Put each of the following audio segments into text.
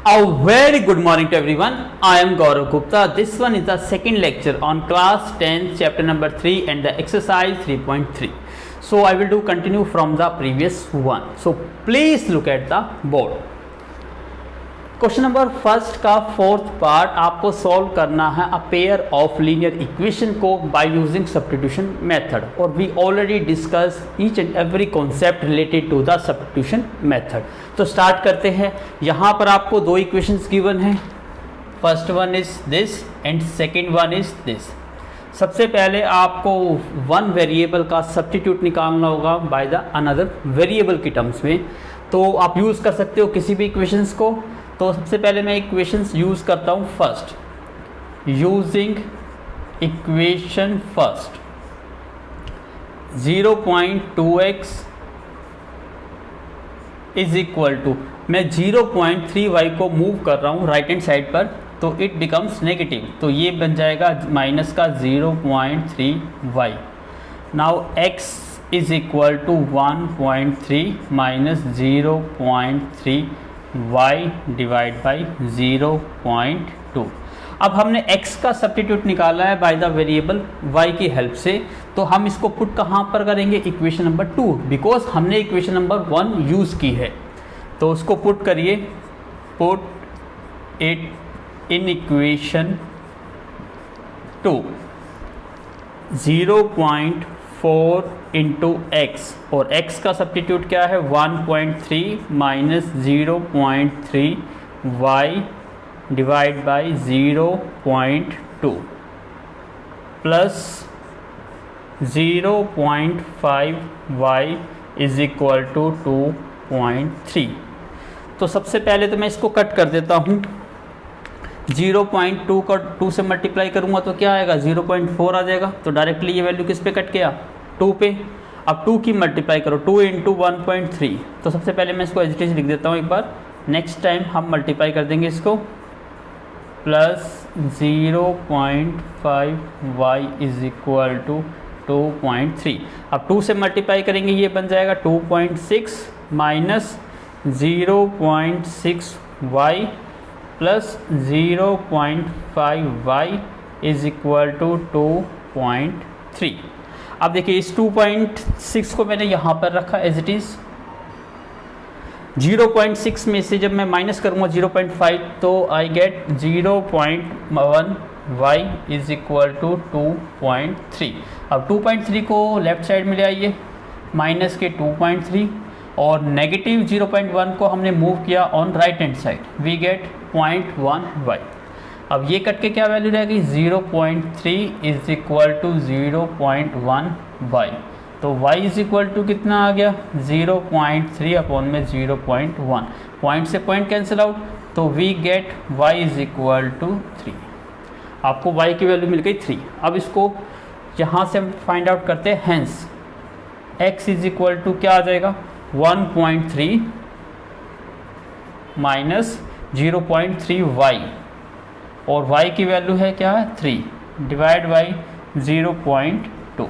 A very good morning to everyone. I am Gaurav Gupta. This one is the second lecture on class 10 chapter number 3 and the exercise 3.3. So I will do continue from the previous one. So please look at the board. Question number first का fourth part आपको solve करना है a pair of linear equation को by using substitution method और we already discuss each and every concept related to the substitution method. तो start करते हैं। यहाँ पर आपको दो इक्वेशंस गिवन हैं, first one is this and second one is this. सबसे पहले आपको वन वेरिएबल का सब्स्टिट्यूट निकालना होगा बाय द अनदर वेरिएबल की टर्म्स में। तो आप यूज़ कर सकते हो किसी भी इक्वेशंस को। तो सबसे पहले मैं इक्वेशंस यूज़ करता हूँ first, using equation first 0.2x is equal to, मैं 0.3y को मूव कर रहा हूँ राइट हैंड साइड पर, तो इट बिकम्स नेगेटिव, तो ये बन जाएगा माइनस का 0.3y। Now x is equal to 1.3 minus 0.3 y divide by 0.2। अब हमने x का सब्स्टिट्यूट निकाला है बाय द वेरिएबल y की हेल्प से, तो हम इसको पुट कहाँ पर करेंगे, इक्वेशन नंबर 2, बिकॉज हमने इक्वेशन नंबर 1 यूज़ की है। तो उसको पुट करिए, put it in equation 2, 0.4 into x, और x का सब्स्टिट्यूट क्या है 1.3 minus 0.3 y divide by 0.2 plus 0.5 y is equal to 2.3। तो सबसे पहले तो मैं इसको कट कर देता हूँ। 0.2 का 2 से मल्टीप्लाई करूँगा तो क्या आएगा, 0.4 आ जाएगा। तो डायरेक्टली ये वैल्यू किस पे कट किया, 2 पे। अब 2 की मल्टीप्लाई करो, 2 इंटू 1.3। तो सबसे पहले मैं इसको एज इट इज लिख देता हूँ एक बार, नेक्स्ट टाइम हम मल्टीप्लाई कर देंगे इसको, plus 0.5 y is equal to 2.3। अब 2 से मल्टीप्लाई करेंगे, ये बन जाएगा 2.6 minus 0.6 y plus 0.5 y is equal to 2.3। अब देखिए इस 2.6 को मैंने यहाँ पर रखा एज इट इज़। 0.6 में से जब मैं माइनस करूँगा 0.5 तो I get 0.1 y is equal to 2.3। अब 2.3 को लेफ्ट साइड में ले आइए, माइनस के 2.3, और नेगेटिव 0.1 को हमने मूव किया on right hand side, we get 0.1 y। अब ये कट के क्या वैल्यू रहेगी, 0.3 इज इक्वल टू 0.1 y। तो y इज इक्वल टू कितना आ गया, 0.3 अपॉन में 0.1, पॉइंट से पॉइंट कैंसिल आउट, तो we get y is equal to 3। आपको y की वैल्यू मिल गई 3। अब इसको यहाँ से हम फाइंड आउट करते हैं, hence x is equal to क्या आ जाएगा, 1.3 माइनस 0.3y, और y की वैल्यू है क्या है 3 डिवाइड बाई 0.2।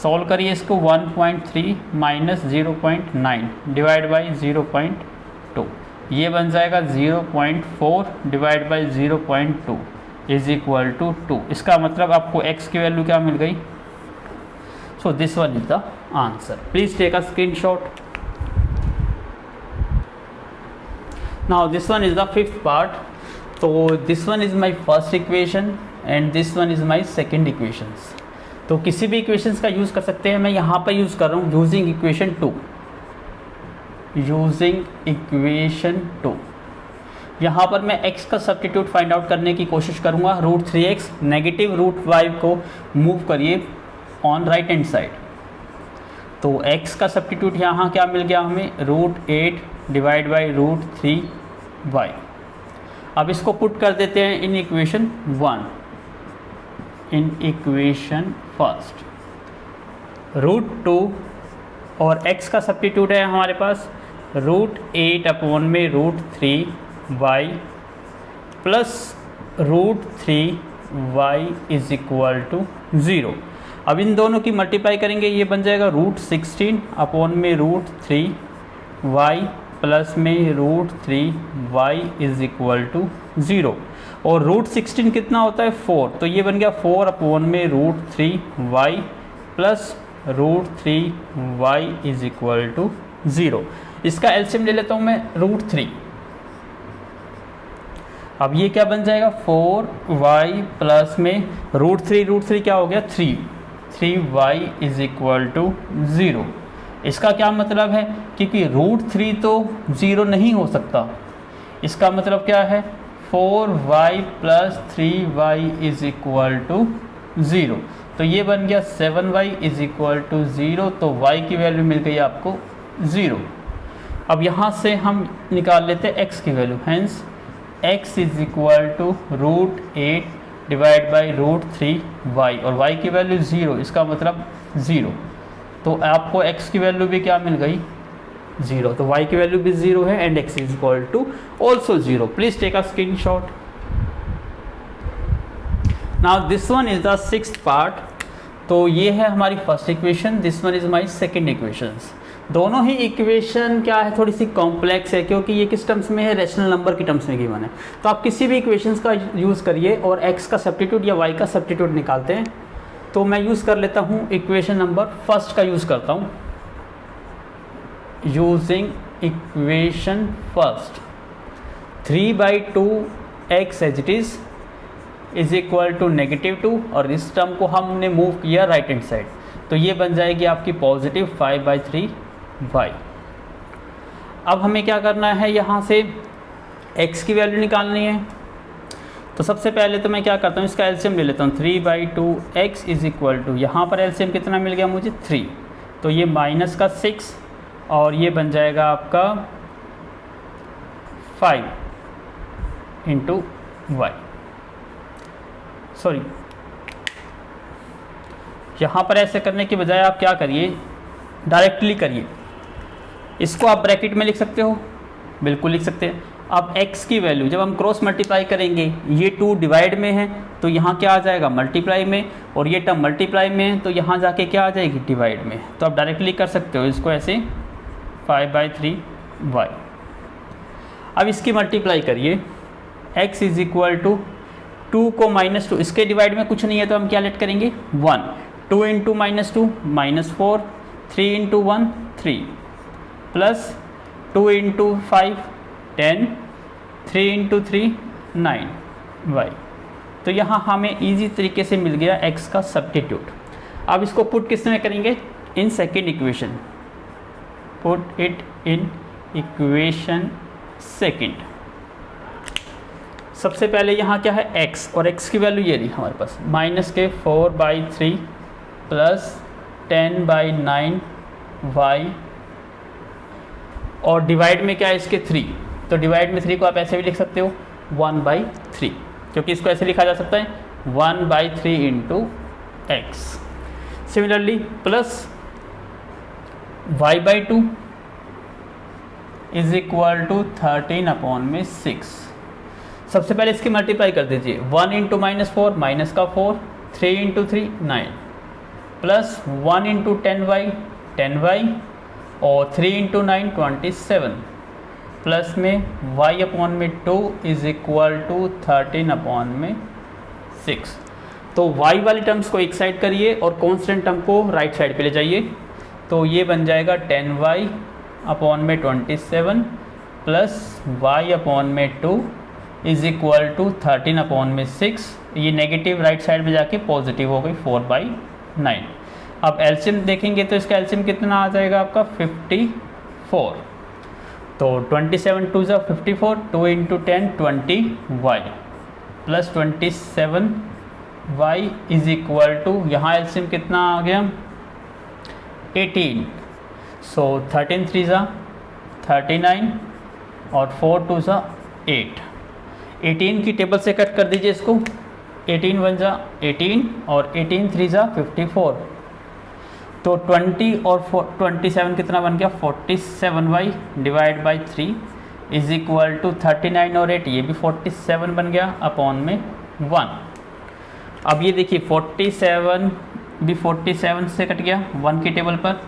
सॉल्व करिए इसको, 1.3 माइनस 0.9 डिवाइड बाई 0.2, ये बन जाएगा 0.4 divide by 0.2 is equal to 2। इसका मतलब आपको x की वैल्यू क्या मिल गई। So this one is the answer. Please take a screenshot. Now this one is the fifth part. तो this one is my first equation and this one is my second equations. तो किसी भी equations का use कर सकते हैं। मैं यहाँ पर यूज़ कर रहा हूँ यूजिंग इक्वेशन 2, यूजिंग इक्वेशन 2। यहाँ पर मैं x का सब्स्टिट्यूट फाइंड आउट करने की कोशिश करूँगा, √3x, नेगेटिव √5 को मूव करिए ऑन राइट हैंड साइड। तो x का सब्स्टिट्यूट यहाँ क्या मिल गया हमें, √8 डिवाइड बाई √3y। अब इसको पुट कर देते हैं in equation 1, in equation first. √2 और x का सब्स्टिट्यूट है हमारे पास √8 अपॉन में √3y plus √3y is equal to 0। अब इन दोनों की मल्टीप्लाई करेंगे, ये बन जाएगा √16 अपॉन में √3y प्लस में √3y इज इक्वल टू 0 और √16 कितना होता है 4, तो ये बन गया 4 अपॉन में √3y plus √3y is equal to 0। इसका एलसीएम ले लेता हूँ मैं √3। अब ये क्या बन जाएगा 4y प्लस में √3 क्या हो गया 3y इज इक्वल टू 0। इसका क्या मतलब है, क्योंकि √3 तो 0 नहीं हो सकता, इसका मतलब क्या है 4y plus 3y is equal to 0। तो ये बन गया 7y इज इक्वल टू 0। तो y की वैल्यू मिल गई आपको 0। अब यहाँ से हम निकाल लेते हैं x की value, hence x is equal to √8 divide by √3y और y की वैल्यू 0, इसका मतलब 0। तो आपको x की वैल्यू भी क्या मिल गई 0, तो y की वैल्यू भी 0 है and x is equal to also 0। Please take a screenshot. Now this one is the 6th part. तो ये है हमारी first equation, this one is my second equations. दोनों ही इक्वेशन क्या है थोड़ी सी कॉम्प्लेक्स है, क्योंकि ये किस टर्म्स में है, रैशनल नंबर की टर्म्स में गिवन है। तो आप किसी भी इक्वेशंस का यूज़ करिए और x का सब्स्टिट्यूट या y का सब्स्टिट्यूट निकालते हैं। तो मैं यूज़ कर लेता हूँ इक्वेशन नंबर फर्स्ट का यूज़ करता हूँ, using equation first 3/2x as it is equal to -2 और इस टर्म को हमने मूव किया राइट हैंड साइड, तो ये बन जाएगी आपकी पॉजिटिव 5/3y। अब हमें क्या करना है, यहाँ से x की वैल्यू निकालनी है। तो सबसे पहले तो मैं क्या करता हूँ, इसका एलसीएम ले लेता हूँ। 3/2x इज इक्वल टू, यहाँ पर एलसीएम कितना मिल गया मुझे 3, तो ये माइनस का 6 और ये बन जाएगा आपका 5 इंटू y। सॉरी, यहाँ पर ऐसे करने के बजाय आप क्या करिए, डायरेक्टली करिए। इसको आप ब्रैकेट में लिख सकते हो, बिल्कुल लिख सकते हैं। अब x की वैल्यू जब हम क्रॉस मल्टीप्लाई करेंगे, ये 2 डिवाइड में है तो यहाँ क्या आ जाएगा मल्टीप्लाई में, और ये टर्म मल्टीप्लाई में है तो यहाँ जाके क्या आ जाएगी डिवाइड में। तो आप डायरेक्टली कर सकते हो इसको ऐसे 5/3y। अब इसकी मल्टीप्लाई करिए, x इज इक्वल टू 2 को -2, इसके डिवाइड में कुछ नहीं है तो हम क्या लेट करेंगे 1। 2 into -2 -4, 3 into 1 3, plus 2 into 5 10, 3 into 3 9y। तो यहाँ हमें इजी तरीके से मिल गया x का सब्स्टिट्यूट। अब इसको पुट किस में करेंगे, in second equation, put it in equation second. सबसे पहले यहाँ क्या है x, और x की वैल्यू ये रही हमारे पास -4/3 प्लस 10/9y और डिवाइड में क्या है इसके 3, तो डिवाइड में 3 को आप ऐसे भी लिख सकते हो 1/3, क्योंकि इसको ऐसे लिखा जा सकता है 1/3 into x। Similarly plus y/2 is equal to 13/6। सबसे पहले इसकी मल्टीप्लाई कर दीजिए, 1 इंटू -4 माइनस का 4, 3 इंटू 3 9, प्लस 1 इंटू 10y और 3 इंटू 9 27, प्लस में y/2 इज इक्वल टू 13/6। तो y वाली टर्म्स को एक साइड करिए और कॉन्स्टेंट टर्म को राइट साइड पे ले जाइए, तो ये बन जाएगा 10y/27 plus y/2 is equal to 13/6। ये नेगेटिव राइट साइड में जाके पॉजिटिव हो गई 4/9। अब एलसीएम देखेंगे तो इसका एलसीएम कितना आ जाएगा आपका 54। तो 27 2 ज़ा 54, 2 into 10 20y plus 27y is equal to, यहाँ एलसीएम कितना आ गया 18। सो 13 3 ज़ा 39 और 4 2 ज़ा 8। 18 की टेबल से कट कर दीजिए इसको, 18 1 ज़ा 18 और 18 3 ज़ा 54। तो 20 और 27 कितना बन गया 47y divide by 3 is equal to 39 और 8, ये भी 47 बन गया अपॉन में 1। अब ये देखिए 47 भी 47 से कट गया 1 की टेबल पर,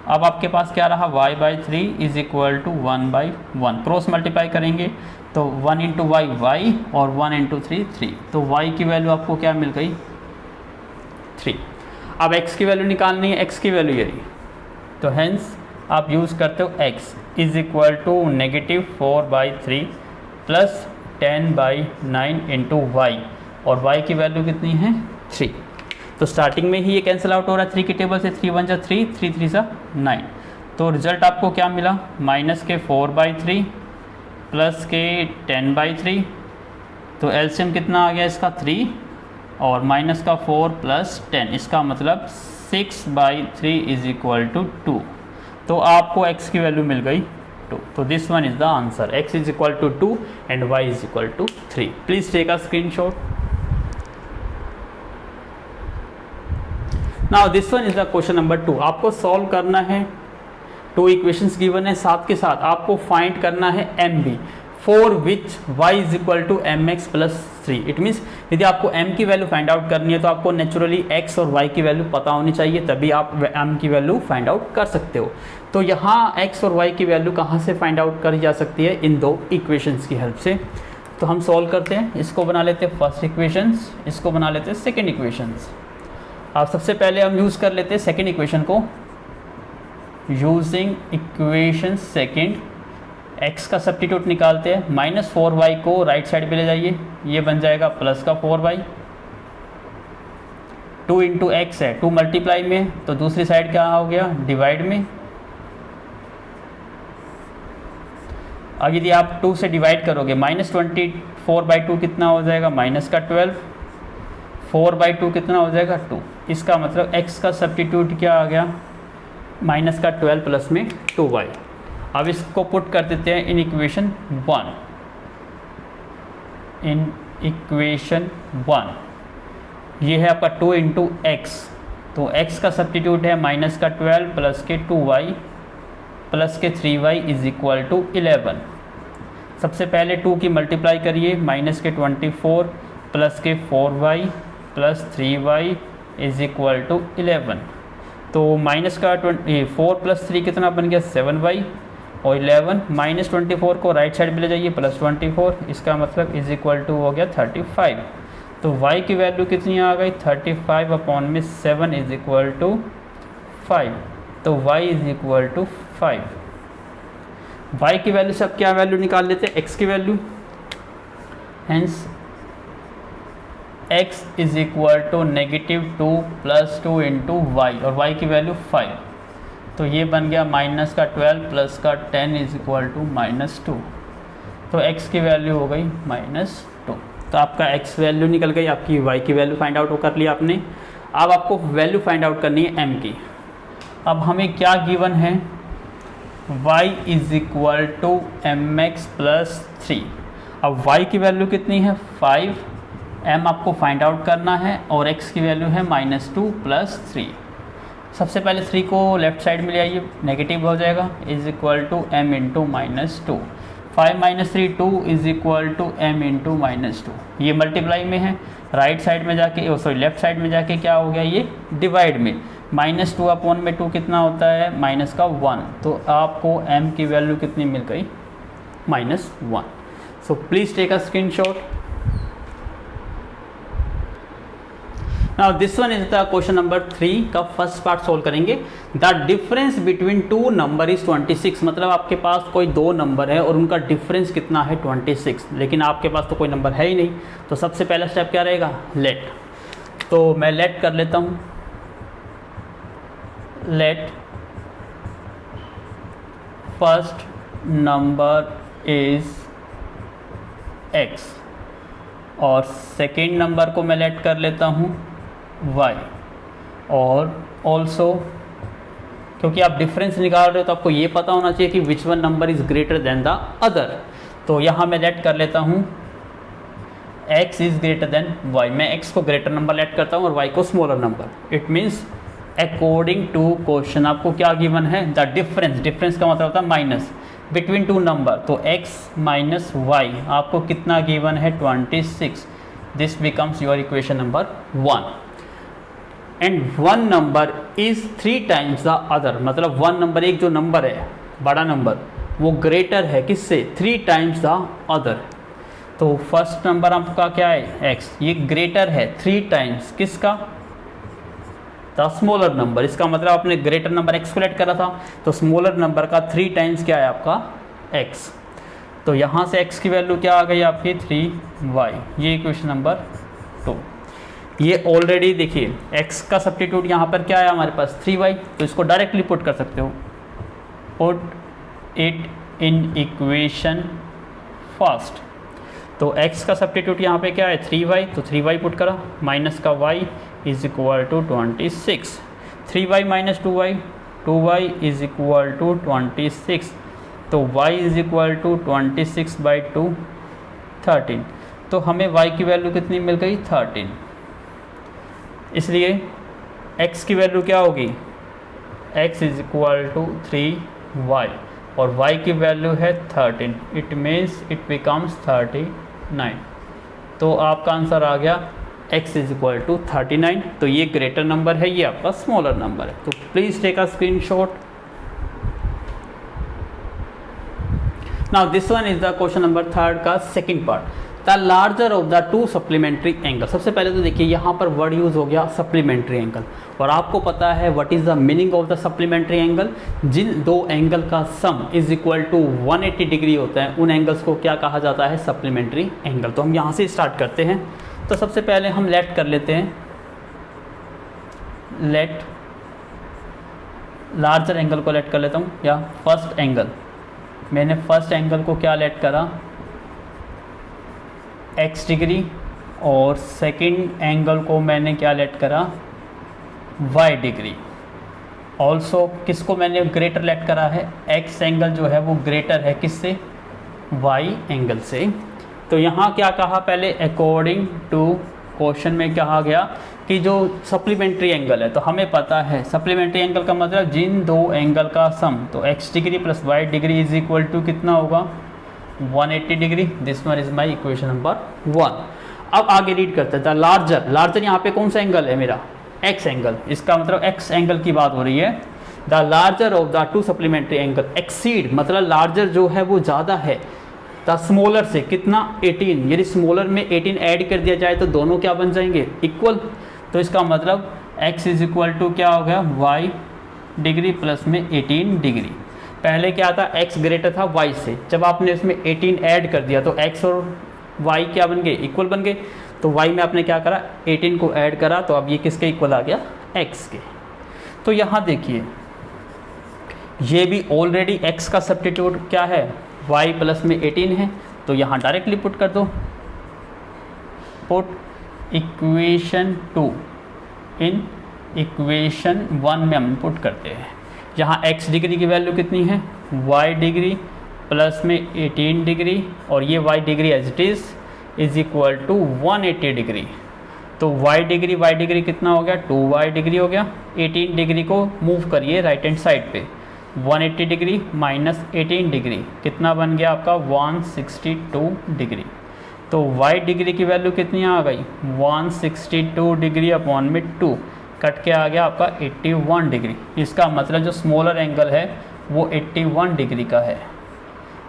अब आपके पास क्या रहा, y/3 is equal to 1/1, cross multiply करेंगे तो 1 इंटू वाई वाई और 1 इंटू 3 3, तो y की वैल्यू आपको क्या मिल गई 3। अब x की वैल्यू निकालनी है, x की वैल्यू ये रही, तो हेंस आप यूज़ करते हो x is equal to -4/3 plus 10/9 into y, और y की वैल्यू कितनी है 3। तो स्टार्टिंग में ही ये कैंसिल आउट हो रहा है 3 की टेबल से, 3 × 1 = 3, 3 × 3 = 9, तो रिजल्ट आपको क्या मिला -4/3 प्लस के 10/3, तो एलसीएम कितना आ गया इसका 3 और -4 प्लस 10, इसका मतलब 6/3 इज इक्वल टू 2। तो आपको x की वैल्यू मिल गई 2। तो this one is the answer, x is equal to 2 and y is equal to 3। Please take a screenshot. Now this one is the question number 2। आपको solve करना है, 2 equations given है, साथ के साथ आपको फाइंड करना है MB for which y is equal to mx plus 3। It means यदि आपको m की वैल्यू फाइंड आउट करनी है तो आपको नेचुरली x और y की वैल्यू पता होनी चाहिए, तभी आप m की वैल्यू फाइंड आउट कर सकते हो। तो यहाँ x और y की वैल्यू कहाँ से फाइंड आउट करी जा सकती है, इन 2 इक्वेशंस की हेल्प से। तो हम सॉल्व करते हैं, इसको बना लेते हैं फर्स्ट इक्वेशंस, इसको बना लेते हैं सेकेंड इक्वेशंस। अब सबसे पहले हम यूज़ कर लेते हैं सेकेंड इक्वेशन को, यूजिंग इक्वेशन सेकेंड, x का सब्स्टिट्यूट निकालते हैं, -4y को राइट साइड पे ले जाइए, ये बन जाएगा प्लस का 4y, 2 इंटू एक्स है 2 मल्टीप्लाई में, तो दूसरी साइड क्या हो गया डिवाइड में। अब यदि आप 2 से डिवाइड करोगे -24/2 कितना हो जाएगा -12, 4/2 कितना हो जाएगा 2, इसका मतलब x का सब्स्टिट्यूट क्या आ गया -12 प्लस में 2y। अब इसको पुट कर देते हैं इन इक्वेशन 1, इन इक्वेशन 1 ये है आपका 2 इंटू एक्स, तो x का सब्स्टिट्यूट है -12 प्लस के 2y प्लस के 3y इज इक्वल टू 11। सबसे पहले 2 की मल्टीप्लाई करिए, -24 प्लस के 4y plus 3y is equal to 11, तो -4 प्लस 3 कितना बन गया 7y और 11, -24 को राइट साइड में ले जाइए +24, इसका मतलब इज इक्वल टू हो गया 35। तो y की वैल्यू कितनी आ गई 35/7 इज इक्वल टू 5, तो y is equal to 5। y की वैल्यू से अब क्या वैल्यू निकाल लेते हैं x की value, hence x is equal to -2 + 2 into y, और y की वैल्यू 5, तो ये बन गया -12 प्लस का 10 इज इक्वल टू -2, तो x की वैल्यू हो गई -2। तो आपका x वैल्यू निकल गई, आपकी y की वैल्यू फाइंड आउट कर लिया आपने। अब आपको वैल्यू फाइंड आउट करनी है m की। अब हमें क्या गिवन है, y is equal to mx plus 3। अब y की वैल्यू कितनी है 5, m आपको फाइंड आउट करना है और x की वैल्यू है -2 प्लस 3। सबसे पहले 3 को लेफ्ट साइड में ले आइए, नेगेटिव हो जाएगा, is equal to m into -2, 5 - 3 2 is equal to m into -2, ये मल्टीप्लाई में है, राइट साइड में जाके लेफ्ट साइड में जाके क्या हो गया ये डिवाइड में, -2/2 कितना होता है -1, तो आपको m की वैल्यू कितनी मिल गई -1। So please take a screenshot. Now this one is the question number 3 का फर्स्ट पार्ट सोल्व करेंगे। The difference between 2 number is 26, मतलब आपके पास कोई 2 नंबर है और उनका डिफरेंस कितना है 26, लेकिन आपके पास तो कोई नंबर है ही नहीं। तो सबसे पहला स्टेप क्या रहेगा लेट, तो मैं लेट कर लेता हूँ, let first number is x और सेकेंड नंबर को मैं लेट कर लेता हूँ y, और ऑल्सो क्योंकि आप डिफरेंस निकाल रहे हो तो आपको ये पता होना चाहिए कि which one number is greater than the other. तो यहाँ मैं लेट कर लेता हूँ x is greater than y, मैं x को ग्रेटर नंबर लेट करता हूँ और y को smaller number. It means according to question आपको क्या गिवन है द डिफरेंस, डिफरेंस का मतलब होता है माइनस बिटवीन 2 नंबर, तो x माइनस वाई आपको कितना गिवन है 26। This becomes your equation number 1। And one number is 3 times the other, मतलब वन नंबर, एक जो नंबर है बड़ा नंबर, वो ग्रेटर है किससे, 3 टाइम्स द अदर। तो फर्स्ट नंबर आपका क्या है x, ये ग्रेटर है 3 टाइम्स किसका, द स्मॉलर नंबर। इसका मतलब आपने ग्रेटर नंबर x को लेट करा था, तो स्मॉलर नंबर का 3 टाइम्स क्या है आपका x। तो यहाँ से x की वैल्यू क्या आ गई आपकी 3y, ये इक्वेशन नंबर 2। ये ऑलरेडी देखिए x का सब्स्टिट्यूट यहाँ पर क्या है हमारे पास 3y, तो इसको डायरेक्टली पुट कर सकते हो, put it in equation first. तो x का सब्स्टिट्यूट यहाँ पे क्या है 3y, तो 3y पुट करा, माइनस का y is equal to 26, 3y minus 2y, 2y is equal to 26, तो y इज इक्वल टू 26/2 13। तो हमें y की वैल्यू कितनी मिल गई 13, इसलिए x की वैल्यू क्या होगी, x is equal to 3y और y की वैल्यू है 13, इट मीन्स इट बिकम्स 39। तो आपका आंसर आ गया x इज इक्वल टू 39। तो ये ग्रेटर नंबर है, ये आपका स्मॉलर नंबर है। तो please take a screenshot. Now this one is the question number 3 का second part, the larger of the 2 supplementary angle. सबसे पहले तो देखिए यहाँ पर वर्ड यूज़ हो गया सप्लीमेंट्री एंगल, और आपको पता है what is the meaning of the supplementary angle, जिन दो एंगल का sum is equal to 180 degree होता है उन एंगल्स को क्या कहा जाता है, सप्लीमेंट्री एंगल। तो हम यहाँ से स्टार्ट करते हैं। तो सबसे पहले हम लेट कर लेते हैं, लेट लार्जर एंगल को लेट कर लेता हूँ, या फर्स्ट एंगल, मैंने फर्स्ट एंगल को क्या लेट करा x डिग्री, और सेकंड एंगल को मैंने क्या लेट करा y डिग्री। ऑल्सो किसको मैंने ग्रेटर लेट करा है, x एंगल जो है वो ग्रेटर है किससे, y एंगल से। तो यहाँ क्या कहा पहले, अकॉर्डिंग टू क्वेश्चन में कहा गया कि जो सप्लीमेंट्री एंगल है, तो हमें पता है सप्लीमेंट्री एंगल का मतलब जिन दो एंगल का सम, तो x degree plus y degree is equal to कितना होगा 180 degree. This one is my equation number 1। अब आगे रीड करते हैं, द लार्जर, लार्जर यहाँ पे कौन सा एंगल है मेरा, x एंगल, इसका मतलब x एंगल की बात हो रही है। The larger of the 2 supplementary angle exceed, मतलब लार्जर जो है वो ज़्यादा है द स्मॉलर से, कितना 18, यदि स्मॉलर में 18 ऐड कर दिया जाए तो दोनों क्या बन जाएंगे, इक्वल। तो इसका मतलब x इज इक्वल टू क्या हो गया y डिग्री प्लस में 18 डिग्री। पहले क्या था, x ग्रेटर था y से, जब आपने इसमें 18 ऐड कर दिया तो x और y क्या बन गए, इक्वल बन गए। तो y में आपने क्या करा, 18 को ऐड करा, तो अब ये किसके इक्वल आ गया, x के। तो यहाँ देखिए ये भी ऑलरेडी x का सब्स्टिट्यूट क्या है, y प्लस में 18 है, तो यहाँ डायरेक्टली पुट कर दो, पुट इक्वेशन 2 इन इक्वेशन 1 में हम पुट करते हैं। यहाँ x डिग्री की वैल्यू कितनी है, y डिग्री प्लस में 18 डिग्री, और ये y degree as it is equal to 180 degree. तो y डिग्री कितना हो गया, 2y डिग्री हो गया। 18 डिग्री को मूव करिए राइट हैंड साइड पे, 180 डिग्री माइनस 18 डिग्री कितना बन गया आपका 162 डिग्री। तो y डिग्री की वैल्यू कितनी आ गई 162 डिग्री अपॉन में 2, कट के आ गया आपका 81 डिग्री। इसका मतलब जो स्मॉलर एंगल है वो 81 डिग्री का है,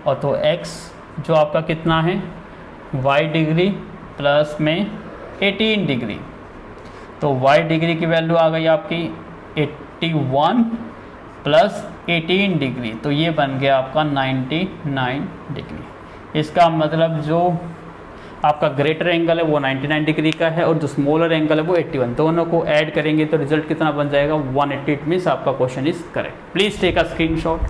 और तो x जो आपका कितना है y डिग्री प्लस में 18 डिग्री, तो y डिग्री की वैल्यू आ गई आपकी 81 प्लस 18 डिग्री, तो ये बन गया आपका 99 डिग्री। इसका मतलब जो आपका ग्रेटर एंगल है वो 99 डिग्री का है, और जो स्मॉलर एंगल है वो 81, दोनों को ऐड करेंगे तो रिजल्ट कितना बन जाएगा 180। इट मीन्स आपका question is correct. Please take a screenshot.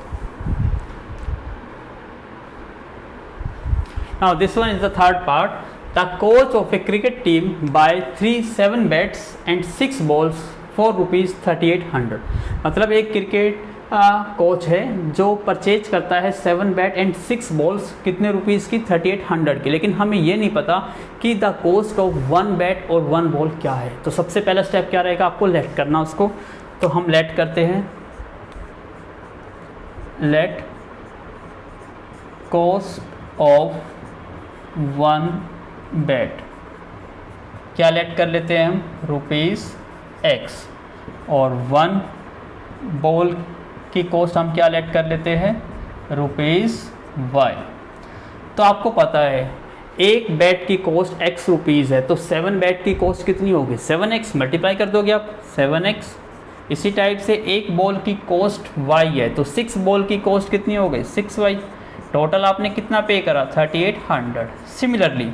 Now this one is the third part, the coach of a cricket team buy 3 7 bats and 6 balls for ₹3800। मतलब एक क्रिकेट कोच है जो परचेज करता है 7 बैट एंड 6 बॉल्स, कितने rupees की 3800 की, लेकिन हमें ये नहीं पता कि द कॉस्ट ऑफ 1 बैट और 1 बॉल क्या है। तो सबसे पहला स्टेप क्या रहेगा, आपको लेट करना उसको। तो हम लेट करते हैं, लेट कॉस्ट ऑफ 1 बैट क्या लेट कर लेते हैं हम, ₹x। और 1 बॉल की कॉस्ट हम क्या लेट कर लेते हैं, ₹y। तो आपको पता है एक बैट की कॉस्ट x रुपीज़ है, तो 7 बैट की कॉस्ट कितनी होगी, 7x मल्टीप्लाई कर दोगे आप 7x। इसी टाइप से एक बॉल की कॉस्ट y है, तो 6 बॉल की कॉस्ट कितनी हो गई, 6y। टोटल आपने कितना पे करा, 3800। Similarly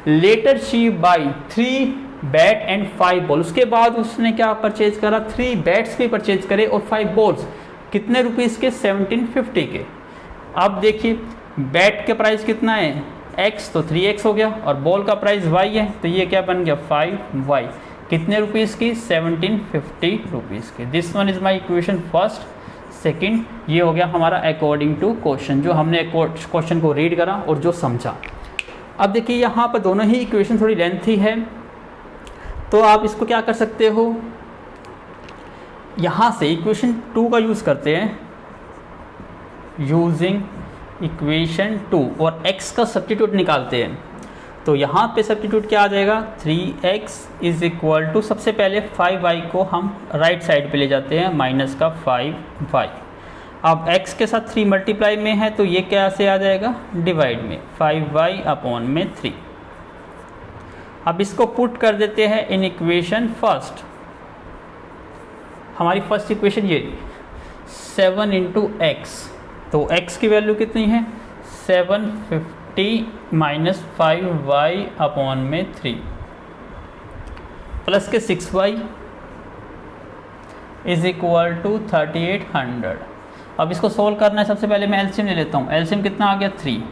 later she buy 3 bat and 5 ball, उसके बाद उसने क्या परचेज करा, 3 बैट्स भी परचेज करे और 5 बॉल्स, कितने रुपीज़ के, 1750 के। अब देखिए बैट के प्राइस कितना है x, तो 3x हो गया, और बॉल का प्राइस y है, तो ये क्या बन गया 5y। कितने रुपीज़ की, 1750 रुपीज़ की। This one is my equation first. Second, ये हो गया हमारा अकॉर्डिंग टू क्वेश्चन, जो हमने क्वेश्चन को रीड करा और जो समझा। अब देखिए यहाँ पर दोनों ही इक्वेशन थोड़ी लेंथी है, तो आप इसको क्या कर सकते हो, यहाँ से इक्वेशन 2 का यूज़ करते हैं, यूजिंग इक्वेशन 2, और x का सब्स्टिट्यूट निकालते हैं। तो यहाँ पे सब्स्टिट्यूट क्या आ जाएगा, 3x इज इक्वल टू, सबसे पहले 5y को हम राइट साइड पे ले जाते हैं, माइनस का 5y। अब x के साथ 3 मल्टीप्लाई में है, तो ये कैसे आ जाएगा, डिवाइड में, 5y अपॉन में 3। अब इसको पुट कर देते हैं इन इक्वेशन फर्स्ट। हमारी फर्स्ट इक्वेशन ये 7 इंटू एक्स, तो x की वैल्यू कितनी है, 750 माइनस 5y अपॉन में 3 प्लस के 6y इज इक्वल टू 3800। अब इसको सोल्व करना है, सबसे पहले मैं एलसीएम ले लेता हूँ। एलसीएम कितना आ गया, 3।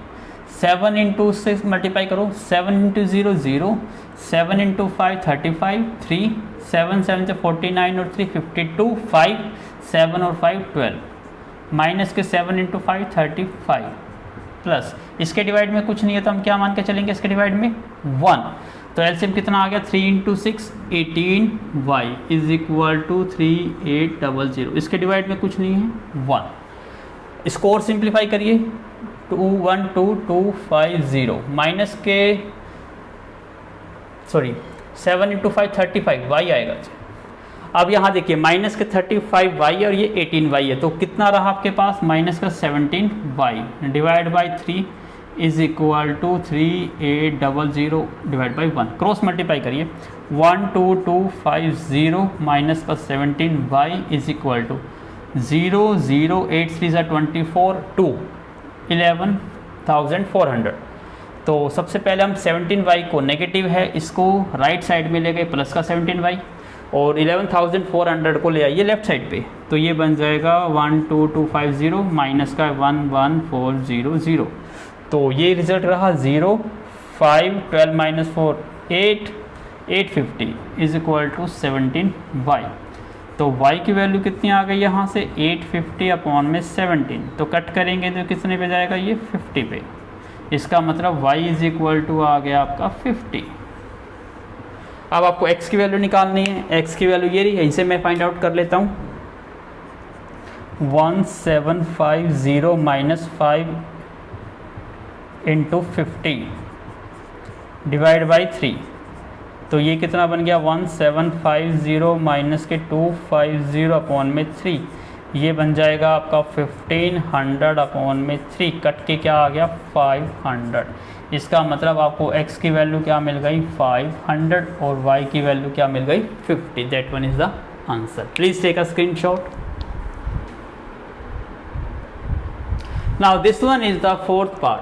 7 इंटू 6 मल्टीप्लाई करो, 7 इंटू 0 0, 7 इंटू 5 35, 3 7 7 से 49 और 3 52, 5 7 और 5 12, माइनस के 7 इंटू 5 35, प्लस इसके डिवाइड में कुछ नहीं है, तो हम क्या मान के चलेंगे, इसके डिवाइड में 1। तो एलसीएम कितना आ गया, 3 into 6 18y is equal to 3800। इसके डिवाइड में कुछ नहीं है, 1। इसको और सिंप्लीफाई करिए, 212250 माइनस के 7 इंटू 5 35 y आएगा। अब यहाँ देखिए माइनस के 35y और ये 18y है, तो कितना रहा आपके पास, माइनस का 17y divide by 3 is equal to 3800 divide by 1। Cross multiply करिए, 12250 माइनस का 17y इज इक्वल टू 0 0 8 3 24 2 11,400। तो सबसे पहले हम 17y को नेगेटिव है, इसको राइट साइड में ले गए, प्लस का 17y, और 11,400 को ले आइए लेफ्ट साइड पे, तो ये बन जाएगा 12250 माइनस का 11400। तो ये रिजल्ट रहा 0 5 12 minus 4 8 850 is equal to 17y। तो y की वैल्यू कितनी आ गई यहाँ से, 850 अपॉन में 17, तो कट करेंगे तो कितने पे जाएगा, ये 50 पे। इसका मतलब y इज इक्वल टू आ गया आपका 50। अब आपको x की वैल्यू निकालनी है, x की वैल्यू ये रही है, इसे मैं फाइंड आउट कर लेता हूँ। 1750 माइनस 5 इंटू 50 डिवाइड बाई 3, तो ये कितना बन गया, 1750 माइनस के 250 अपॉन में 3, ये बन जाएगा आपका 1500 अपॉन में 3, कट के क्या आ गया 500। इसका मतलब आपको x की वैल्यू क्या मिल गई 500 और y की वैल्यू क्या मिल गई 50। That one is the answer. Please take a screenshot. Now this one is the fourth part.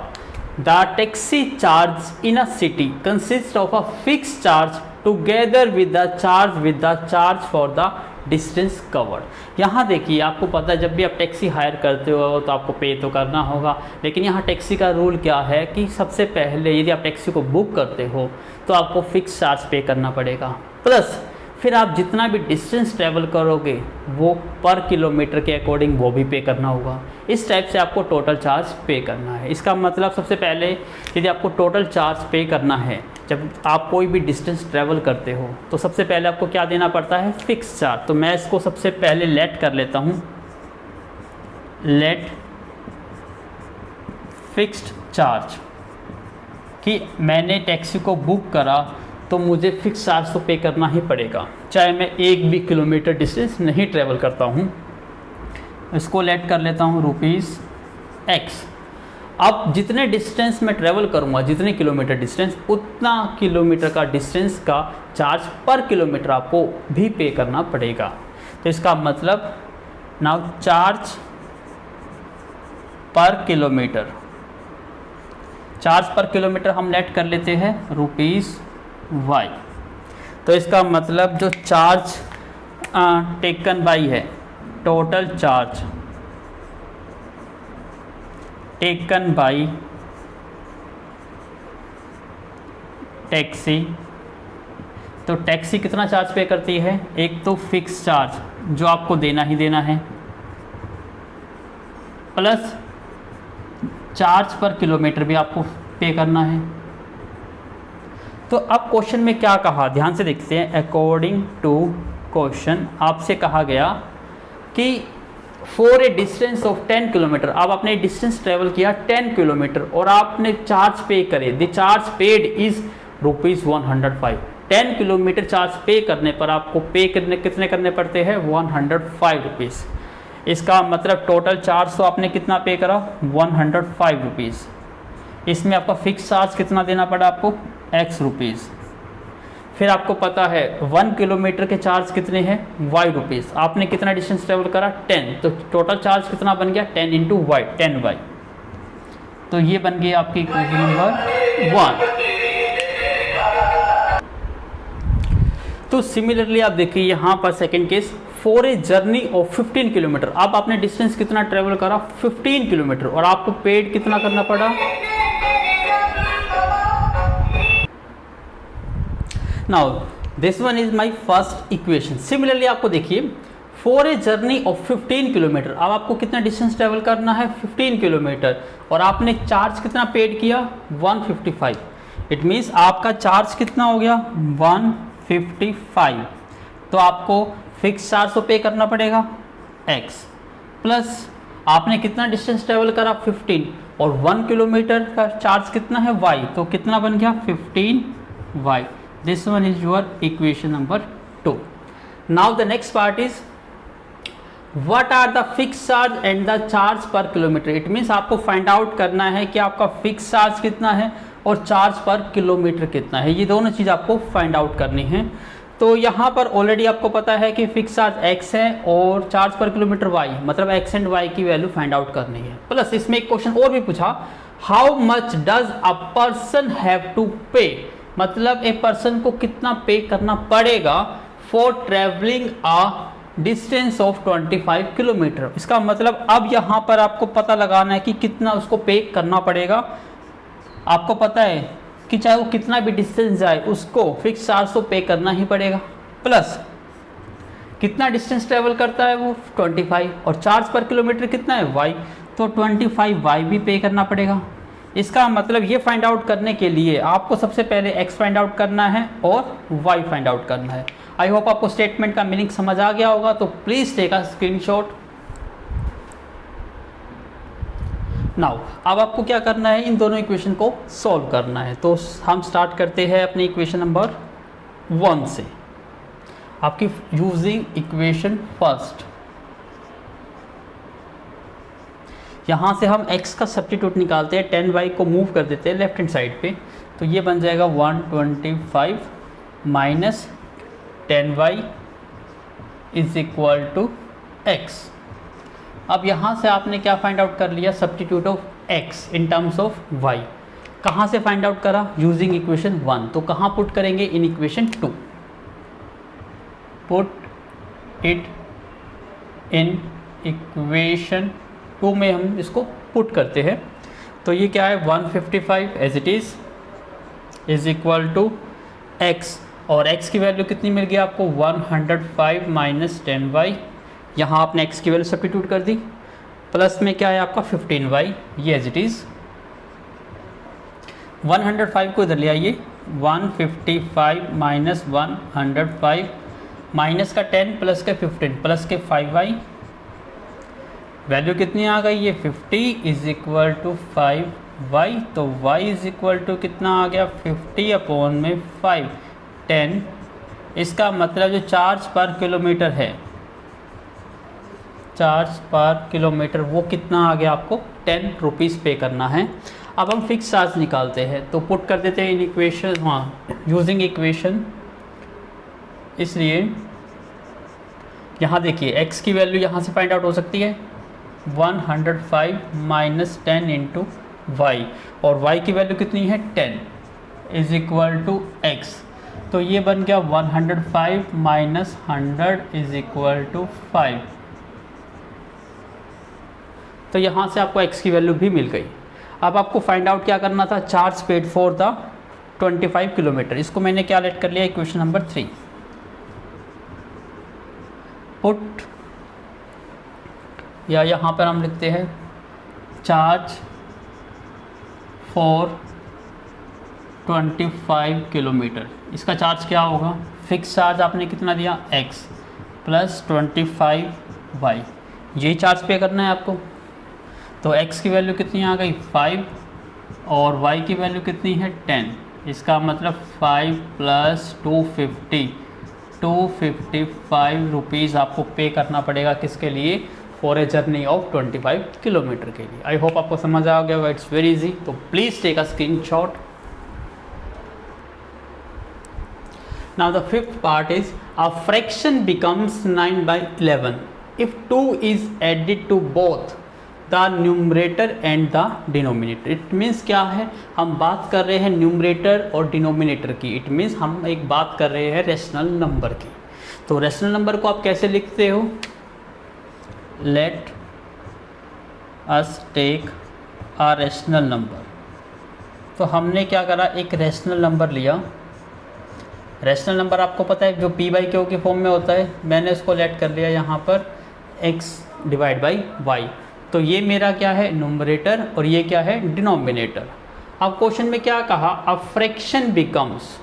The taxi charge in a city consists of a fixed charge together with the charge for the distance covered. यहाँ देखिए आपको पता है जब भी आप taxi hire करते हो तो आपको पे तो करना होगा, लेकिन यहाँ टैक्सी का रूल क्या है कि सबसे पहले यदि आप टैक्सी को बुक करते हो तो आपको फिक्स चार्ज पे करना पड़ेगा, प्लस फिर आप जितना भी डिस्टेंस ट्रैवल करोगे वो पर किलोमीटर के अकॉर्डिंग वो भी पे करना होगा। इस टाइप से आपको टोटल चार्ज पे करना है। इसका मतलब सबसे पहले यदि आपको टोटल चार्ज पे करना है, जब आप कोई भी डिस्टेंस ट्रैवल करते हो तो सबसे पहले आपको क्या देना पड़ता है, फिक्स चार्ज। तो मैं इसको सबसे पहले लेट कर लेता हूँ, लेट फिक्स्ड चार्ज, कि मैंने टैक्सी को बुक करा तो मुझे फिक्स चार्ज तो पे करना ही पड़ेगा, चाहे मैं 1 भी किलोमीटर डिस्टेंस नहीं ट्रेवल करता हूँ। इसको लेट कर लेता हूँ रुपीज़ एक्स। अब जितने डिस्टेंस मैं ट्रेवल करूँगा, जितने किलोमीटर डिस्टेंस, उतना किलोमीटर का डिस्टेंस का चार्ज पर किलोमीटर आपको भी पे करना पड़ेगा। तो इसका मतलब now charge per kilometre, charge per kilometre हम लेट कर लेते हैं रुपीज़ वाई। तो इसका मतलब जो चार्ज टेकन बाई है, total charge taken by taxi, तो टैक्सी कितना चार्ज पे करती है? एक तो फिक्स चार्ज जो आपको देना ही देना है, प्लस चार्ज पर किलोमीटर भी आपको पे करना है। तो अब क्वेश्चन में क्या कहा, ध्यान से देखते हैं। अकॉर्डिंग टू क्वेश्चन आपसे कहा गया कि for a distance of 10 kilometre, अब आपने डिस्टेंस ट्रेवल किया 10 किलोमीटर और आपने चार्ज पे करे, the charge paid is rupees 105। 10 kilometre charge पे करने पर आपको पे कितने करने पड़ते हैं? 105 रुपीज़। इसका मतलब टोटल चार्ज तो आपने कितना पे करा? 105 रुपीज़। इसमें आपका फिक्स चार्ज कितना देना पड़ा आपको? X rupees. फिर आपको पता है 1 किलोमीटर के चार्ज कितने हैं? Y rupees. आपने कितना डिस्टेंस ट्रेवल करा? 10, तो टोटल चार्ज कितना बन गया? 10 इंटू वाई, 10 वाई। तो ये बन गई आपकी इक्वेशन नंबर 1। तो सिमिलरली आप देखिए यहाँ पर second case, for a journey of 15 kilometre. अब आपने डिस्टेंस कितना ट्रेवल करा? 15 किलोमीटर और आपको पेड कितना करना पड़ा? Now this one is my first equation. Similarly आपको देखिए, for a journey of 15 kilometre, अब आपको कितना डिस्टेंस ट्रेवल करना है? 15 किलोमीटर और आपने चार्ज कितना पेड किया? 155। इट मीन्स आपका चार्ज कितना हो गया? 155। तो आपको फिक्स चार्ज तो पे करना पड़ेगा x, प्लस आपने कितना डिस्टेंस ट्रेवल करा? 15 और 1 किलोमीटर का चार्ज कितना है? y, तो कितना बन गया? 15y। This one is your equation number 2. Now the next part is what are the fixed charge and the charge per kilometer. It means आपको फाइंड आउट करना है कि आपका फिक्स चार्ज कितना है और चार्ज पर किलोमीटर कितना है। ये दोनों चीज़ आपको फाइंड आउट करनी है। तो यहाँ पर ऑलरेडी आपको पता है कि फिक्स चार्ज x है और चार्ज पर किलोमीटर y, मतलब x एंड y की वैल्यू फाइंड आउट करनी है। प्लस इसमें एक क्वेश्चन और भी पूछा, how much does a person have to pay, मतलब एक पर्सन को कितना पे करना पड़ेगा for travelling a distance of 25 kilometre. इसका मतलब अब यहाँ पर आपको पता लगाना है कि कितना उसको पे करना पड़ेगा। आपको पता है कि चाहे वो कितना भी डिस्टेंस जाए उसको फिक्स चार्ज तो पे करना ही पड़ेगा, प्लस कितना डिस्टेंस ट्रेवल करता है वो 25 और चार्ज पर किलोमीटर कितना है? y, तो 25y भी पे करना पड़ेगा। इसका मतलब ये फाइंड आउट करने के लिए आपको सबसे पहले x फाइंड आउट करना है और y फाइंड आउट करना है। आई होप आपको स्टेटमेंट का मीनिंग समझ आ गया होगा, तो please take a screenshot. Now अब आपको क्या करना है? इन दोनों इक्वेशन को सॉल्व करना है। तो हम स्टार्ट करते हैं अपनी इक्वेशन नंबर 1 से, आपकी यूजिंग इक्वेशन फर्स्ट। यहाँ से हम x का सब्स्टिट्यूट निकालते हैं, 10y को मूव कर देते हैं लेफ्ट हैंड साइड पे, तो ये बन जाएगा 125 minus 10y is equal to x। अब यहाँ से आपने क्या फाइंड आउट कर लिया? Substitute of x in terms of y। कहाँ से फाइंड आउट करा? Using equation 1। तो कहाँ पुट करेंगे? इन equation 2। Put it in equation 2 में हम इसको पुट करते हैं। तो ये क्या है? 155 as it is equal to x, और x की वैल्यू कितनी मिल गई आपको? 105 माइनस 10y। यहाँ आपने x की वैल्यू सब्स्टिट्यूट कर दी, प्लस में क्या है आपका 15y, ये एज इट इज़। 105 को इधर ले आइए, 155 माइनस 105 माइनस का 10 प्लस के 15 प्लस के 5y, वैल्यू कितनी आ गई? ये 50 इज इक्वल टू 5y। तो y इज इक्वल टू कितना आ गया? 50 अपॉन में 5, 10, इसका मतलब जो चार्ज पर किलोमीटर है, चार्ज पर किलोमीटर वो कितना आ गया आपको 10 रुपीज़ पे करना है। अब हम फिक्स चार्ज निकालते हैं, तो पुट कर देते हैं इन इक्वेशन, हाँ यूजिंग इक्वेशन। इसलिए यहाँ देखिए x की वैल्यू यहाँ से फाइंड आउट हो सकती है 105 माइनस 10 इंटू वाई, और y की वैल्यू कितनी है 10 इज इक्वल टू x। तो ये बन गया 105 माइनस 100 इज इक्वल टू 5। तो यहाँ से आपको x की वैल्यू भी मिल गई। अब आपको फाइंड आउट क्या करना था, charge paid for the 25 kilometre. इसको मैंने क्या लेट कर लिया, इक्वेशन नंबर 3। पुट, या यहाँ पर हम लिखते हैं चार्ज फॉर 25 किलोमीटर। इसका चार्ज क्या होगा, फिक्स चार्ज आपने कितना दिया x प्लस 25y, यही चार्ज पे करना है आपको। तो x की वैल्यू कितनी आ गई 5 और y की वैल्यू कितनी है 10। इसका मतलब 5 प्लस 255 रुपीज़ आपको पे करना पड़ेगा, किसके लिए, for a journey of 25 kilometre के लिए। आई होप आपको समझ आ गया, इट्स वेरी इजी। तो please take a screenshot. Now the fifth part is a fraction becomes 9/11 if 2 is added to both the numerator and the denominator। It means क्या है, हम बात कर रहे हैं न्यूमरेटर और डिनोमिनेटर की। इट मीन्स हम एक बात कर रहे हैं रेशनल नंबर की। तो रेशनल नंबर को आप कैसे लिखते हो, let us take a rational number. तो हमने क्या करा, एक रेशनल नंबर लिया। रेशनल नंबर आपको पता है जो p बाई क्यू के फॉर्म में होता है, मैंने उसको लेट कर लिया यहाँ पर x डिवाइड बाई y। तो ये मेरा क्या है न्यूमरेटर और ये क्या है डिनोमिनेटर। अब क्वेश्चन में क्या कहा, अब फ्रैक्शन बिकम्स,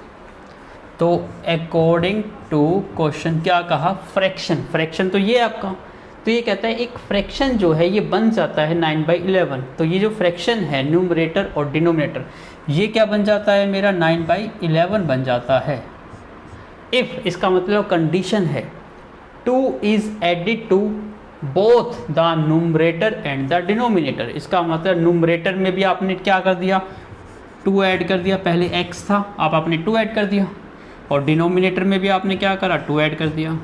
तो अकॉर्डिंग टू क्वेश्चन क्या कहा, फ्रैक्शन। फ्रैक्शन तो ये आपका, तो ये कहता है एक फ्रैक्शन जो है ये बन जाता है 9/11। तो ये जो फ्रैक्शन है न्यूमरेटर और डिनोमिनेटर, ये क्या बन जाता है मेरा 9/11 बन जाता है। इफ़, इसका मतलब कंडीशन है 2 is added to both the numerator and the denominator. इसका मतलब न्यूमरेटर में भी आपने क्या कर दिया, 2 ऐड कर दिया। पहले x था, अब आपने 2 ऐड कर दिया, और डिनोमिनेटर में भी आपने क्या करा, 2 ऐड कर दिया।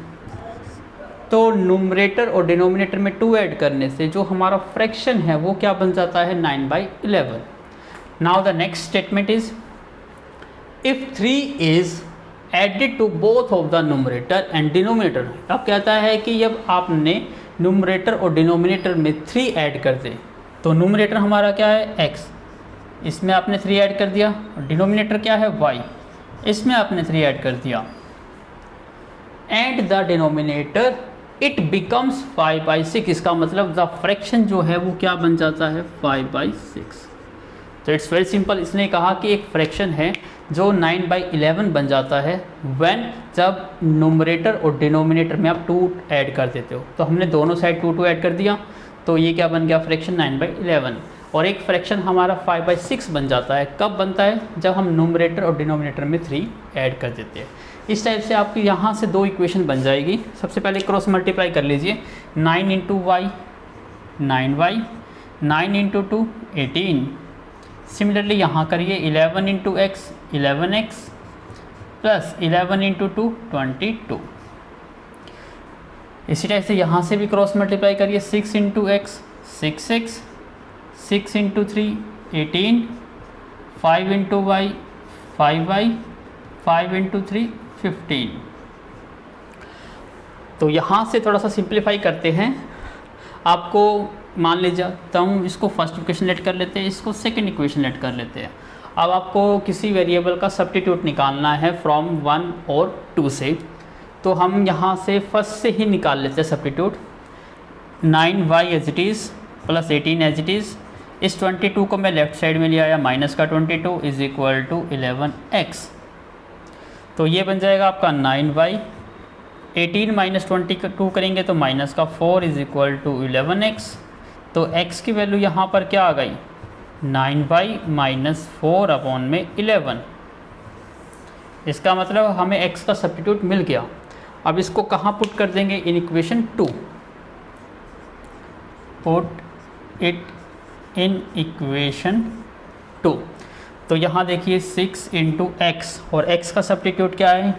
तो न्यूमरेटर और डिनोमिनेटर में 2 ऐड करने से जो हमारा फ्रैक्शन है वो क्या बन जाता है 9/11। Now the next statement is if 3 is added to both of the numerator and denominator. अब कहता है कि जब आपने न्यूमरेटर और डिनोमिनेटर में 3 ऐड कर दे, तो न्यूमरेटर हमारा क्या है x, इसमें आपने 3 ऐड कर दिया, और डिनोमिनेटर क्या है y, इसमें आपने 3 ऐड कर दिया, and the denominator it becomes 5/6। इसका मतलब द फ्रैक्शन जो है वो क्या बन जाता है 5/6। तो इट्स वेरी सिंपल। इसने कहा कि एक फ्रैक्शन है जो 9/11 बन जाता है व्हेन, जब न्यूमरेटर और डिनोमिनेटर में आप 2 ऐड कर देते हो। तो हमने दोनों साइड 2 ऐड कर दिया, तो ये क्या बन गया फ्रैक्शन 9/11। और एक फ्रैक्शन हमारा 5/6 बन जाता है, कब बनता है, जब हम न्यूमरेटर और डिनोमिनेटर में 3 ऐड कर देते हैं। इस टाइप से आपकी यहाँ से 2 इक्वेशन बन जाएगी। सबसे पहले क्रॉस मल्टीप्लाई कर लीजिए, 9 into Y 9y, 9 into 2 18। Similarly यहाँ करिए 11 into x 11x plus 11 into 2 22। इसी टाइप से यहाँ से भी क्रॉस मल्टीप्लाई करिए, 6 into x 6x, 6 into 3 18, 5 into y 5y, 5 into 3 15। तो यहाँ से थोड़ा सा सिंप्लीफाई करते हैं। आपको मान लीजिए, तो हम इसको फर्स्ट इक्वेशन लेट कर लेते हैं, इसको सेकंड इक्वेशन लेट कर लेते हैं। अब आपको किसी वेरिएबल का सब्स्टिट्यूट निकालना है फ्रॉम 1 और 2 से, तो हम यहाँ से फर्स्ट से ही निकाल लेते हैं substitute. 9y as it is plus 18 as it is. इस 22 को मैं लेफ्ट साइड में ले आया, माइनस का 22 इज इक्वल टू 11x। तो ये बन जाएगा आपका 9y, 18 माइनस 22 करेंगे तो माइनस का 4 इज इक्वल टू 11x। तो x की वैल्यू यहाँ पर क्या आ गई 9y माइनस 4 अपॉन में 11। इसका मतलब हमें x का सब्स्टिट्यूट मिल गया। अब इसको कहाँ पुट कर देंगे, इन equation 2, put it in equation 2। तो यहाँ देखिए 6 इंटू एक्स, और x का सब्स्टिट्यूट क्या है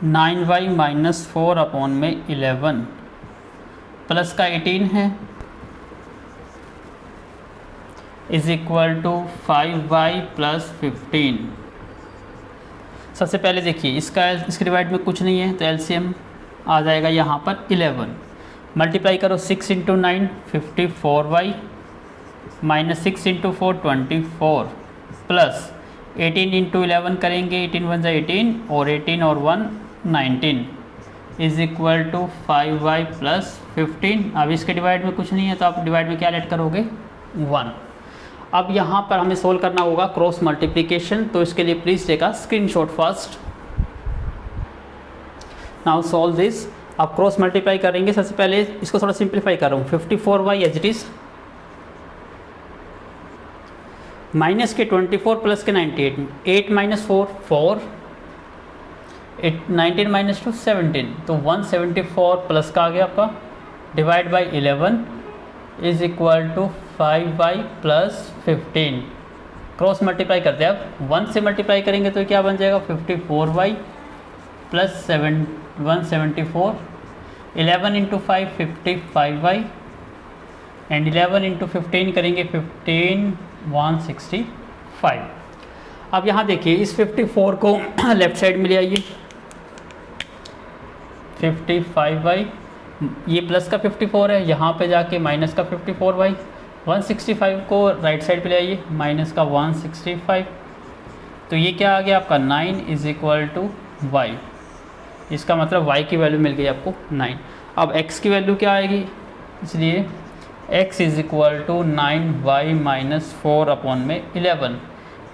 9y माइनस 4 अपॉन में 11, प्लस का 18 है, is equal to 5y plus 15। सबसे पहले देखिए इसके डिवाइड में कुछ नहीं है, तो एलसीएम आ जाएगा यहाँ पर 11। मल्टीप्लाई करो 6 into 9 54y minus 6 into 4 24 plus 18 into 11 करेंगे, 18 1 ज़ा 18 और 18 और 1 19 is equal to 5y plus 15। अब इसके डिवाइड में कुछ नहीं है, तो आप डिवाइड में क्या ऐड करोगे 1। अब यहाँ पर हमें सोल्व करना होगा क्रॉस मल्टीप्लिकेशन, तो इसके लिए please take a screenshot first. Now solve this. आप क्रॉस मल्टीप्लाई करेंगे, सबसे पहले इसको थोड़ा सिंप्लीफाई कर रहा हूँ। 54y as it is, minus के 24 प्लस के 98, 8 माइनस 4 4, 19 माइनस 2 17, तो 174 प्लस का आ गया आपका, divide by 11 is equal to 5y plus 15। Cross multiply करते हैं, अब 1 से मल्टीप्लाई करेंगे तो क्या बन जाएगा 54y plus 174, 11 into 5 55y and 11 into 15 करेंगे 15 165। अब यहाँ देखिए इस 54 को लेफ्ट साइड में ले आइए, 55y, ये प्लस का 54 है, यहाँ पे जाके माइनस का 54y, 165 को राइट साइड पे ले आइए, माइनस का 165, तो ये क्या आ गया आपका 9 इज इक्वल टू y। इसका मतलब y की वैल्यू मिल गई आपको 9। अब x की वैल्यू क्या आएगी, इसलिए x is equal to 9y minus 4 upon में 11,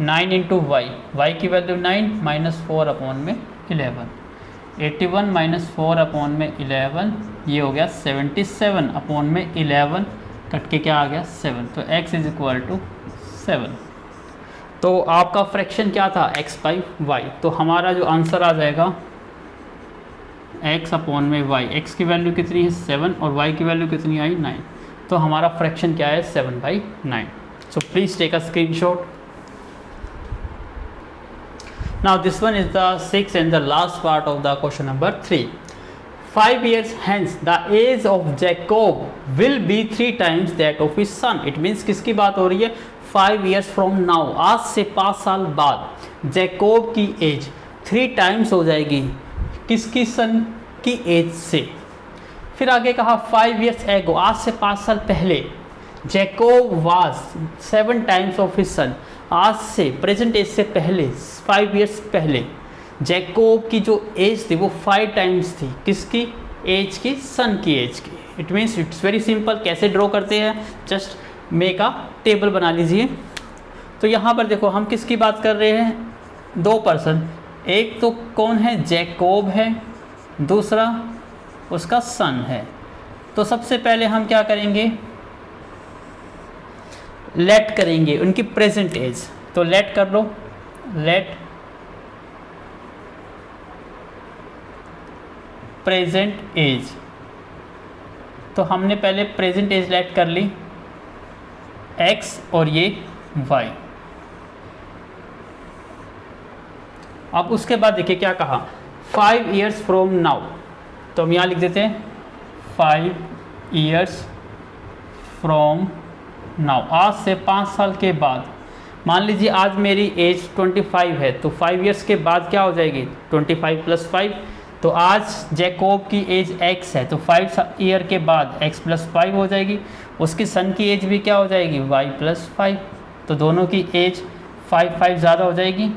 9 इंटू y की वैल्यू 9 माइनस 4 अपॉन में 11, 81 माइनस 4 अपॉन में 11, ये हो गया 77 अपॉन में 11, कट के क्या आ गया 7, तो x इज इक्वल टू 7। तो आपका फ्रैक्शन क्या था x बाई y, तो हमारा जो आंसर आ जाएगा x अपॉन में y, x की वैल्यू कितनी है 7 और y की वैल्यू कितनी आई 9, तो हमारा फ्रैक्शन क्या है 7/9। So please take a screenshot. Now this one is the sixth and the last part of the question number 3. 5 years hence the age of Jacob will be 3 times that of his son. It means किसकी बात हो रही है 5 years from now, आज से 5 साल बाद Jacob की एज 3 टाइम्स हो जाएगी किसकी, सन की एज से। फिर आगे कहा 5 years ago, आज से 5 साल पहले Jacob was 7 times of his सन, आज से प्रेजेंट एज से पहले 5 years पहले जैकोब की जो एज थी वो 5 टाइम्स थी किसकी एज की, सन की एज की। It means it's very simple. कैसे ड्रॉ करते हैं, जस्ट मेक अ टेबल बना लीजिए। तो यहाँ पर देखो हम किसकी बात कर रहे हैं, 2 पर्सन, एक तो कौन है जैकोब है, दूसरा उसका सन है। तो सबसे पहले हम क्या करेंगे, लेट करेंगे उनकी प्रेजेंट एज, तो लेट कर लो, लेट प्रेजेंट एज। तो हमने पहले प्रेजेंट एज लेट कर ली x और ये y। अब उसके बाद देखिए क्या कहा 5 years from now, तो हम यहाँ लिख देते हैं 5 years from now, आज से 5 साल के बाद। मान लीजिए आज मेरी एज 25 है, तो 5 years के बाद क्या हो जाएगी 25 प्लस 5, तो आज जैकोब की एज x है, तो 5 ईयर के बाद x प्लस 5 हो जाएगी। उसकी सन की एज भी क्या हो जाएगी y प्लस 5, तो दोनों की एज 5 ज़्यादा हो जाएगी।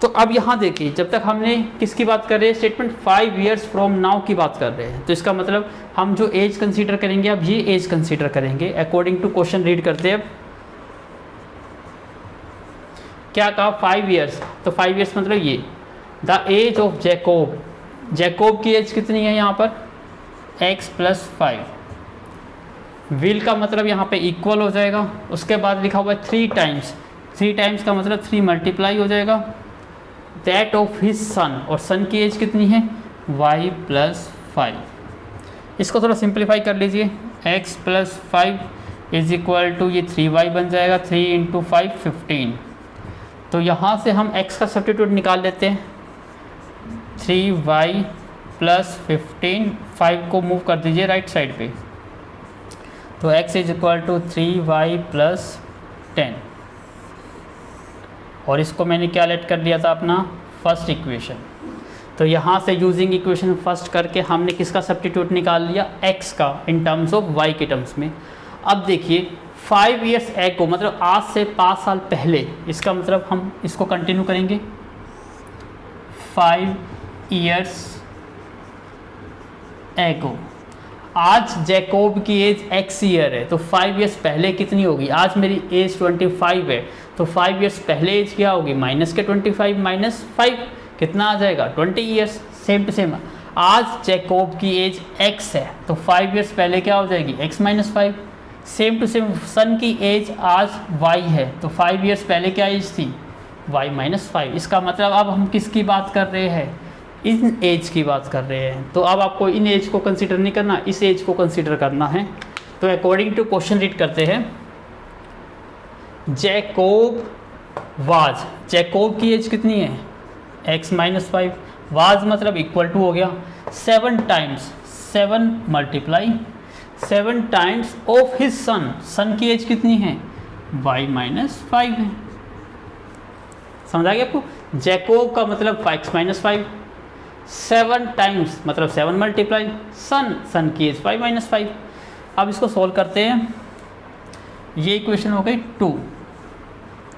तो अब यहाँ देखिए जब तक हमने किसकी बात कर रहे हैं, स्टेटमेंट 5 years फ्रॉम नाउ की बात कर रहे हैं, तो इसका मतलब हम जो एज कंसीडर करेंगे अब ये एज कंसीडर करेंगे अकॉर्डिंग टू क्वेश्चन। रीड करते हैं अब क्या कहा 5 years, तो 5 years मतलब ये the age of Jacob, Jacob की एज कितनी है यहाँ पर x प्लस 5, विल का मतलब यहाँ पे इक्वल हो जाएगा, उसके बाद लिखा हुआ है 3 टाइम्स, 3 टाइम्स का मतलब 3 मल्टीप्लाई हो जाएगा दैट ऑफ हिज सन, और सन की एज कितनी है y + 5। इसको थोड़ा सिंप्लीफाई कर लीजिए, x + 5 = ये 3y बन जाएगा, 3 × 5 15। तो यहाँ से हम x का सब्स्टिट्यूट निकाल लेते हैं, 3y + 15, 5 को मूव कर दीजिए राइट साइड पे, तो x = 3y + 10, और इसको मैंने क्या लेट कर दिया था अपना फर्स्ट इक्वेशन। तो यहाँ से यूजिंग इक्वेशन फर्स्ट करके हमने किसका सब्स्टिट्यूट निकाल लिया, x का इन टर्म्स ऑफ y के टर्म्स में। अब देखिए 5 ईयर्स एगो मतलब आज से 5 साल पहले, इसका मतलब हम इसको कंटिन्यू करेंगे 5 ईयर्स एगो। आज जैकोब की एज x ईयर है, तो 5 ईयर्स पहले कितनी होगी, आज मेरी एज 25 है, तो 5 ईयर्स पहले एज क्या होगी, माइनस के 25 - 5 कितना आ जाएगा 20 ईयर्स। सेम टू सेम आज जैकोब की एज x है, तो 5 ईयर्स पहले क्या हो जाएगी x - 5। सेम टू सेम सन की एज आज y है, तो 5 ईयर्स पहले क्या एज थी y - 5। इसका मतलब अब हम किसकी बात कर रहे हैं, इन एज की बात कर रहे हैं। तो अब आपको इन एज को कंसीडर नहीं करना, इस एज को कंसीडर करना है। तो अकॉर्डिंग टू क्वेश्चन रीड करते हैं, जैकोब वाज, जैकोब की एज कितनी है x - 5, वाज मतलब इक्वल टू हो गया 7 times, 7 multiply 7 times of his son, son की एज कितनी है y - 5 है। समझ आ गया आपको, जैकोब का मतलब x - 5, 7 टाइम्स मतलब 7 मल्टीप्लाई सन की एज y - 5। अब इसको सॉल्व करते हैं, ये इक्वेशन हो गई 2,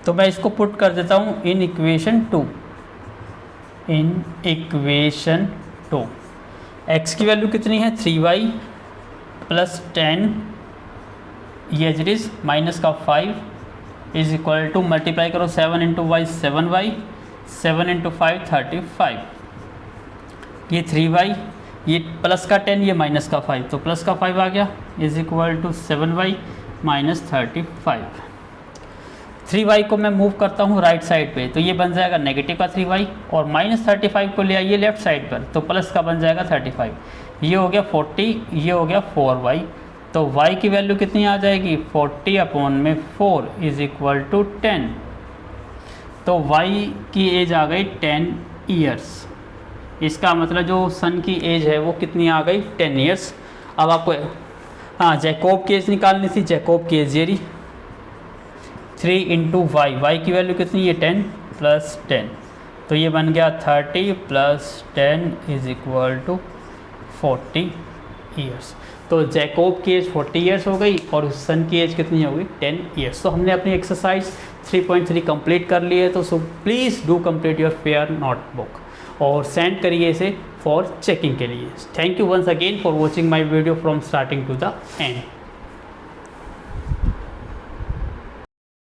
तो मैं इसको पुट कर देता हूँ इन इक्वेशन 2, इन इक्वेशन 2 x की वैल्यू कितनी है 3y + 10 ये एज इट इज माइनस का 5 = मल्टीप्लाई करो 7 × y 7y, 7 × 5 35, ये 3y, ये प्लस का 10, ये माइनस का 5, तो प्लस का 5 आ गया = 7y - 35। 3y को मैं मूव करता हूँ राइट साइड पे, तो ये बन जाएगा नेगेटिव का 3y, और -35 को ले आइए लेफ्ट साइड पर, तो प्लस का बन जाएगा 35, ये हो गया 40, ये हो गया 4y। तो y की वैल्यू कितनी आ जाएगी 40/4 = 10, तो y की एज आ गई 10 ईयर्स। इसका मतलब जो सन की एज है वो कितनी आ गई 10 ईयर्स। अब आपको जैकोब की एज निकालनी थी, जैकोब की एज ये रही 3 × y, y की वैल्यू कितनी है 10 + 10, तो ये बन गया 30 + 10 = 40 ईयर्स। तो जैकोब की एज 40 ईयर्स हो गई और सन की एज कितनी हो गई 10 ईयर्स। तो हमने अपनी एक्सरसाइज 3.3 कंप्लीट कर ली है, तो so please do complete your fair notebook और सेंड करिए इसे फॉर चेकिंग के लिए। Thank you once again for watching my video from starting to the and.